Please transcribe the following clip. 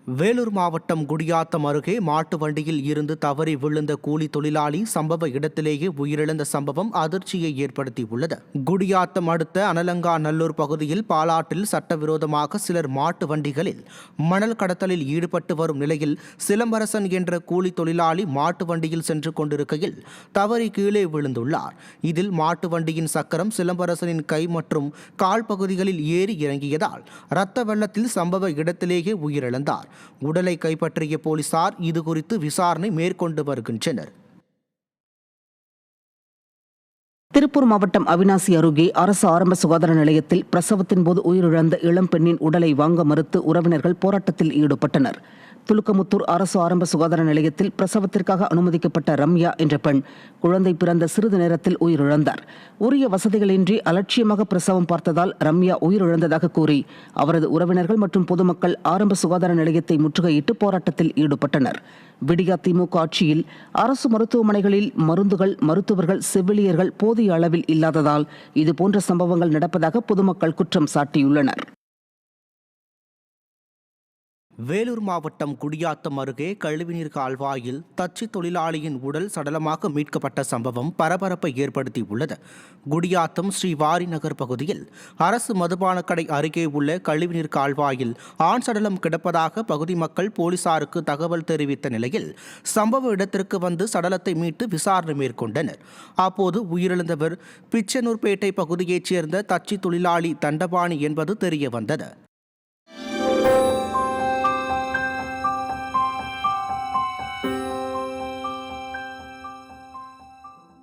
வேலூர் மாவட்டம் குடியாத்தம் அருகே மாட்டு வண்டியில் இருந்து தவறி விழுந்த கூலி தொழிலாளி சம்பவ இடத்திலேயே உயிரிழந்த சம்பவம் அதிர்ச்சியை ஏற்படுத்தியுள்ளது. குடியாத்தம் அடுத்த அனலங்காநல்லூர் பகுதியில் பாலாற்றில் சட்டவிரோதமாக சிலர் மாட்டு வண்டிகளில் மணல் கடத்தலில் ஈடுபட்டு வரும் நிலையில் சிலம்பரசன் என்ற கூலி தொழிலாளி மாட்டு வண்டியில் சென்று கொண்டிருக்கையில் தவறி கீழே விழுந்துள்ளார். இதில் மாட்டு வண்டியின் சக்கரம் சிலம்பரசனின் கை மற்றும் கால் பகுதிகளில் ஏறி இறங்கியதால் இரத்த வெள்ளத்தில் சம்பவ இடத்திலேயே உயிரிழந்தார். உடலை கைப்பற்றிய போலீசார் இதுகுறித்து விசாரணை மேற்கொண்டு வருகின்றனர். திருப்பூர் மாவட்டம் அவிநாசி அருகே அரசு ஆரம்ப சுகாதார நிலையத்தில் பிரசவத்தின் போது உயிரிழந்த இளம் பெண்ணின் உடலை வாங்க மறுத்து உறவினர்கள் போராட்டத்தில் ஈடுபட்டனர். துலுக்கமுத்தூர் அரசு ஆரம்ப சுகாதார நிலையத்தில் பிரசவத்திற்காக அனுமதிக்கப்பட்ட ரம்யா என்ற பெண் குழந்தை பிறந்த சிறிது நேரத்தில் உயிரிழந்தார். உரிய வசதிகளின்றி அலட்சியமாக பிரசவம் பார்த்ததால் ரம்யா உயிரிழந்ததாக கூறி அவரது உறவினர்கள் மற்றும் பொதுமக்கள் ஆரம்ப சுகாதார நிலையத்தை முற்றுகையிட்டு போராட்டத்தில் ஈடுபட்டனர். விடியா திமுக ஆட்சியில் அரசு மருத்துவமனைகளில் மருந்துகள், மருத்துவர்கள், செவிலியர்கள் போதிய அளவில் இல்லாததால் இதுபோன்ற சம்பவங்கள் நடப்பதாக பொதுமக்கள் குற்றம் சாட்டியுள்ளனர். வேலூர் மாவட்டம் குடியாத்தம் அருகே கழிவுநீர் கால்வாயில் தச்சு தொழிலாளியின் உடல் சடலமாக மீட்கப்பட்ட சம்பவம் பரபரப்பை ஏற்படுத்தியுள்ளது. குடியாத்தம் ஸ்ரீவாரி நகர் பகுதியில் அரசு மதுபான கடை அருகே உள்ள கழிவுநீர் கால்வாயில் ஆண் சடலம் கிடப்பதாக பகுதி மக்கள் போலீசாருக்கு தகவல் தெரிவித்த நிலையில் சம்பவ இடத்திற்கு வந்து சடலத்தை மீட்டு விசாரணை மேற்கொண்டனர். அப்போது உயிரிழந்தவர் பிச்சனூர்பேட்டை பகுதியைச் சேர்ந்த தச்சு தொழிலாளி தண்டபாணி என்பது தெரியவந்தது.